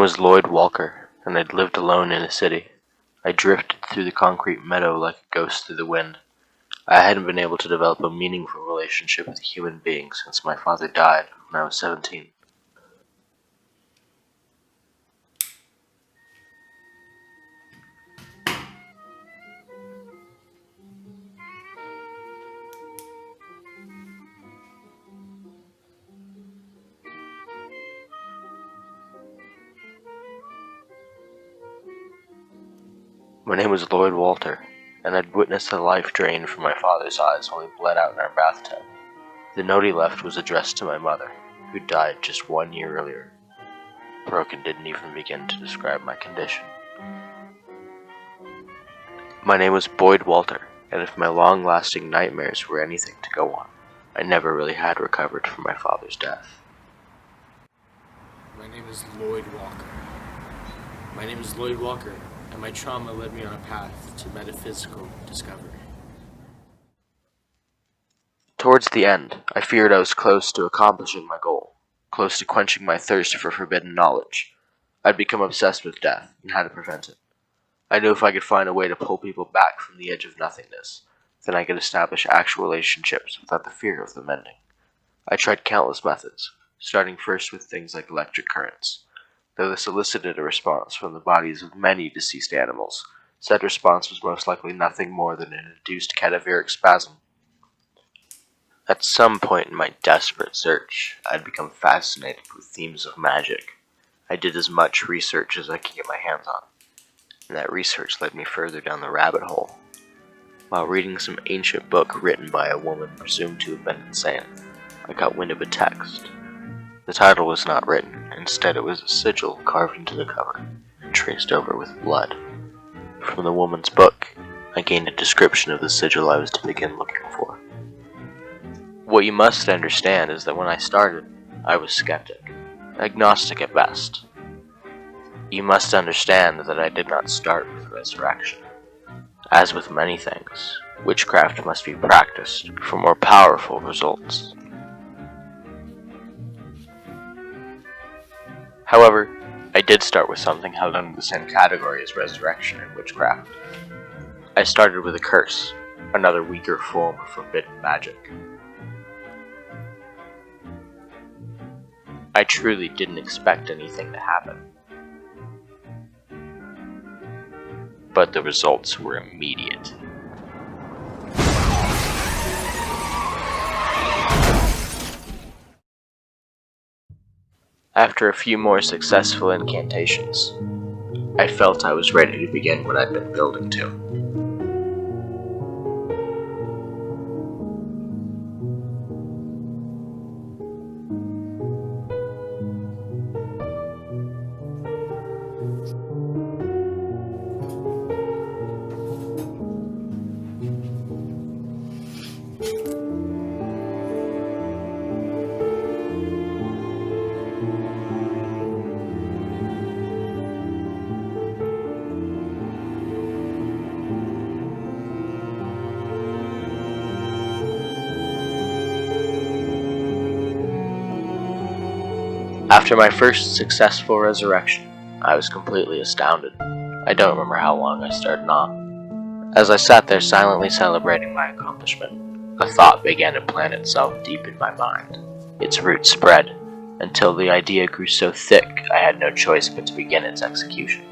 was Lloyd Walker, and I'd lived alone in a city. I drifted through the concrete meadow like a ghost through the wind. I hadn't been able to develop a meaningful relationship with a human being since my father died when I was 17. My name was Lloyd Walker, and I'd witnessed the life drain from my father's eyes while he bled out in our bathtub. The note he left was addressed to my mother, who died just 1 year earlier. Broken didn't even begin to describe my condition. My name was Boyd Walter, and if my long-lasting nightmares were anything to go on, I never really had recovered from my father's death. My name is Lloyd Walker. My name is Lloyd Walker, and my trauma led me on a path to metaphysical discovery. Towards the end, I feared I was close to accomplishing my goal, close to quenching my thirst for forbidden knowledge. I'd become obsessed with death and how to prevent it. I knew if I could find a way to pull people back from the edge of nothingness, then I could establish actual relationships without the fear of them ending. I tried countless methods, starting first with things like electric currents. Though this elicited a response from the bodies of many deceased animals, said response was most likely nothing more than an induced cadaveric spasm. At some point in my desperate search, I'd become fascinated with themes of magic. I did as much research as I could get my hands on, and that research led me further down the rabbit hole. While reading some ancient book written by a woman presumed to have been insane, I got wind of a text. The title was not written, instead it was a sigil carved into the cover, and traced over with blood. From the woman's book, I gained a description of the sigil I was to begin looking for. What you must understand is that when I started, I was skeptic, agnostic at best. You must understand that I did not start with resurrection. As with many things, witchcraft must be practiced for more powerful results. However, I did start with something held under the same category as resurrection and witchcraft. I started with a curse, another weaker form of forbidden magic. I truly didn't expect anything to happen. But the results were immediate. After a few more successful incantations, I felt I was ready to begin what I'd been building to. After my first successful resurrection, I was completely astounded. I don't remember how long I stared on. As I sat there silently celebrating my accomplishment, a thought began to plant itself deep in my mind. Its roots spread, until the idea grew so thick I had no choice but to begin its execution.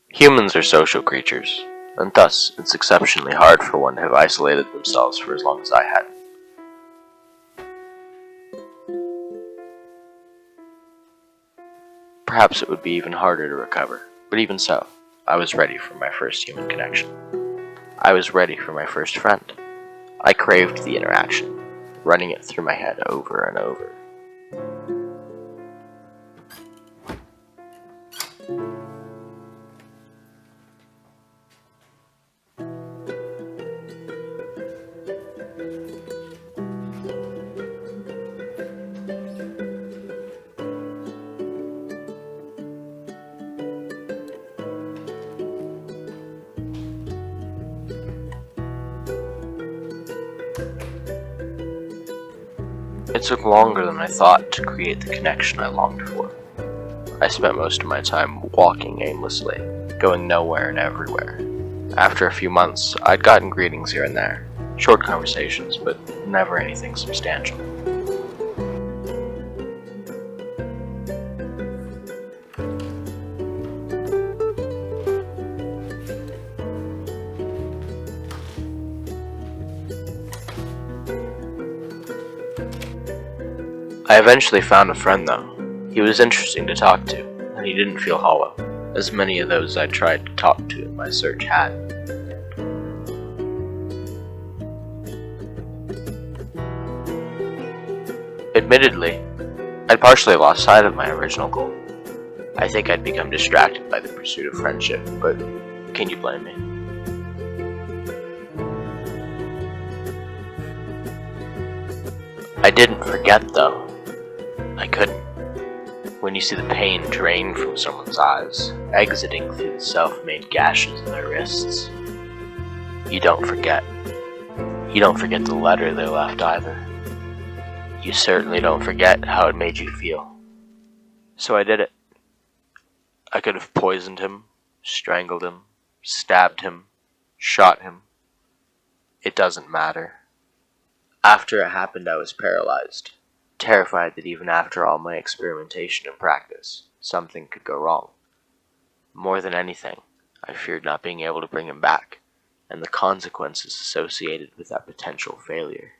Humans are social creatures, and thus it's exceptionally hard for one to have isolated themselves for as long as I had. Perhaps it would be even harder to recover, but even so, I was ready for my first human connection. I was ready for my first friend. I craved the interaction, running it through my head over and over. It took longer than I thought to create the connection I longed for. I spent most of my time walking aimlessly, going nowhere and everywhere. After a few months, I'd gotten greetings here and there, short conversations, but never anything substantial. I eventually found a friend, though. He was interesting to talk to, and he didn't feel hollow, as many of those I tried to talk to in my search had. Admittedly, I'd partially lost sight of my original goal. I think I'd become distracted by the pursuit of friendship, but can you blame me? I didn't forget, though. I couldn't. When you see the pain drain from someone's eyes, exiting through the self-made gashes in their wrists, you don't forget. You don't forget the letter they left either. You certainly don't forget how it made you feel. So I did it. I could have poisoned him, strangled him, stabbed him, shot him. It doesn't matter. After it happened, I was paralyzed, terrified that even after all my experimentation and practice, something could go wrong. More than anything, I feared not being able to bring him back, and the consequences associated with that potential failure.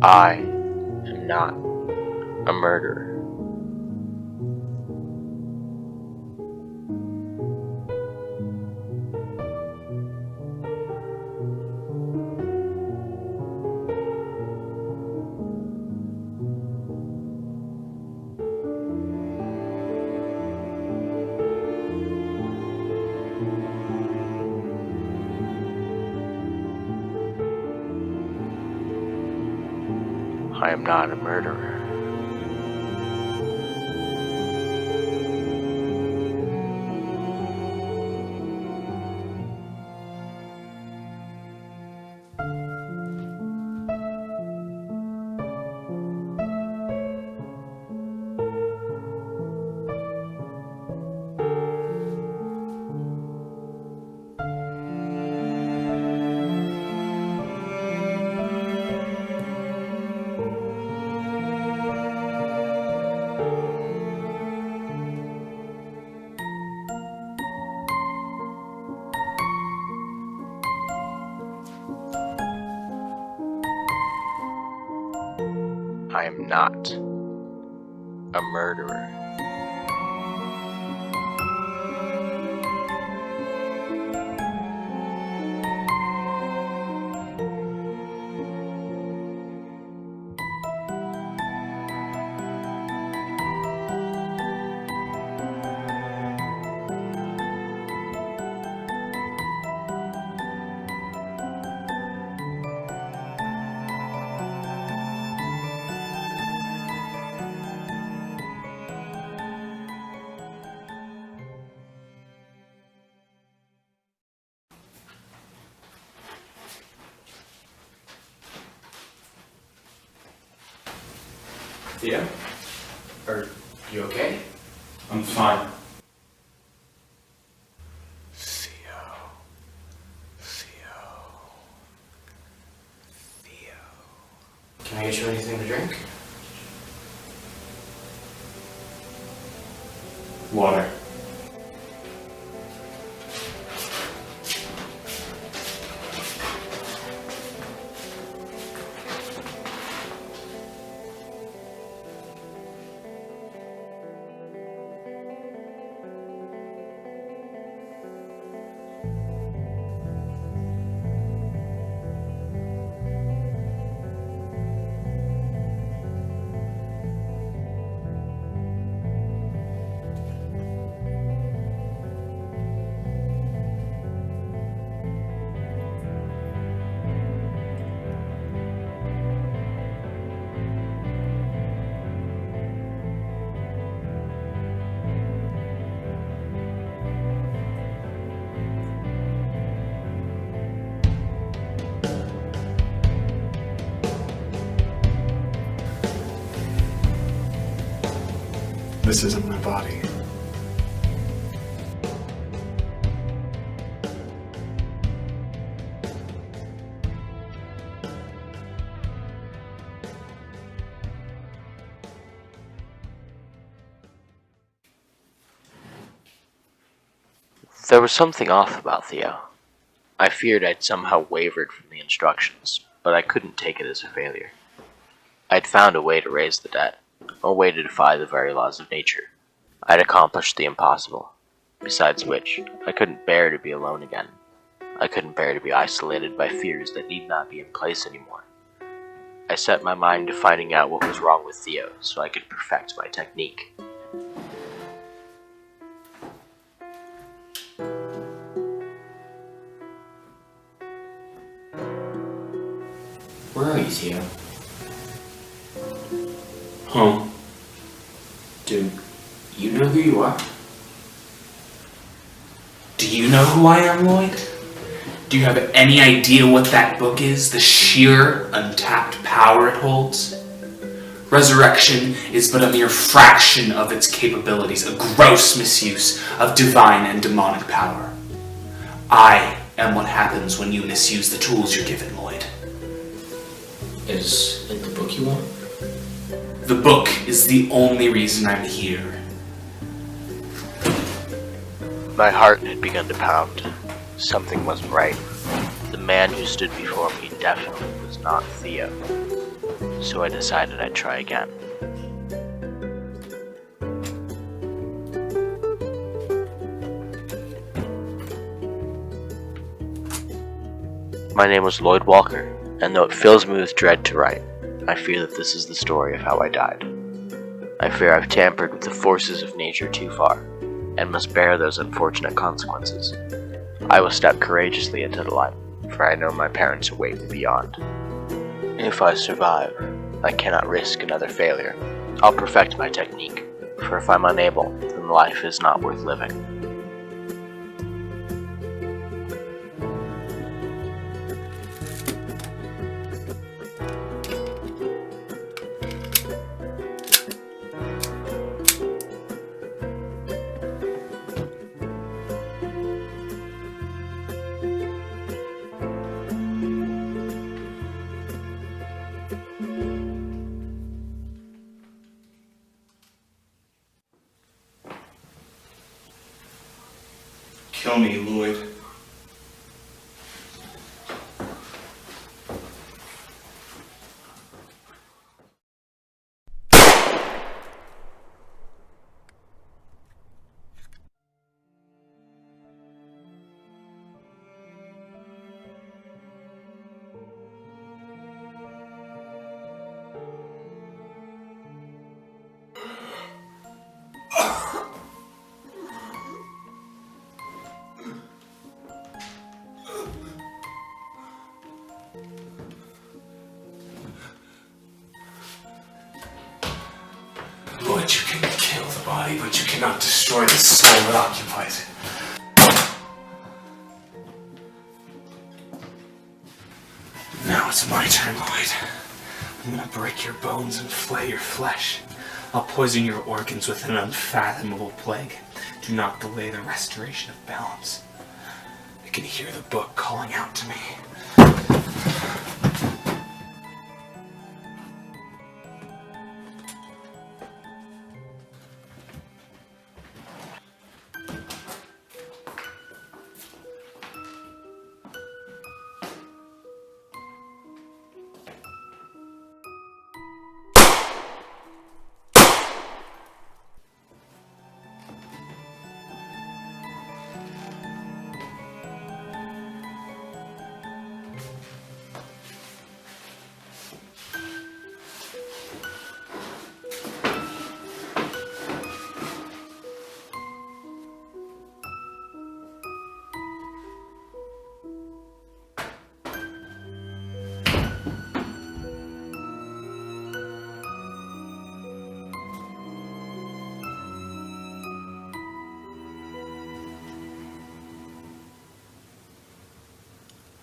I am not a murderer. I am not a murderer. I am not a murderer. Theo? Are you okay? I'm fine. Can I get you anything to drink? Water. This isn't my body. There was something off about Theo. I feared I'd somehow wavered from the instructions, but I couldn't take it as a failure. I'd found a way to raise the dead, a way to defy the very laws of nature. I'd accomplished the impossible, besides which, I couldn't bear to be alone again. I couldn't bear to be isolated by fears that need not be in place anymore. I set my mind to finding out what was wrong with Theo so I could perfect my technique. Where are you, Theo? Home. Do you know who you are? Do you know who I am, Lloyd? Do you have any idea what that book is? The sheer, untapped power it holds? Resurrection is but a mere fraction of its capabilities, a gross misuse of divine and demonic power. I am what happens when you misuse the tools you're given, Lloyd. Is it the book you want? The book is the only reason I'm here. My heart had begun to pound. Something wasn't right. The man who stood before me definitely was not Theo. So I decided I'd try again. My name was Lloyd Walker, and though it fills me with dread to write, I fear that this is the story of how I died. I fear I've tampered with the forces of nature too far, and must bear those unfortunate consequences. I will step courageously into the light, for I know my parents await me beyond. If I survive, I cannot risk another failure. I'll perfect my technique, for if I'm unable, then life is not worth living. Kill me, Lloyd. Lloyd, you can kill the body, but you cannot destroy the soul that occupies it. Now it's my turn, Lloyd. I'm gonna break your bones and flay your flesh. I'll poison your organs with an unfathomable plague. Do not delay the restoration of balance. I can hear the book calling out to me.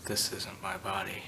This isn't my body.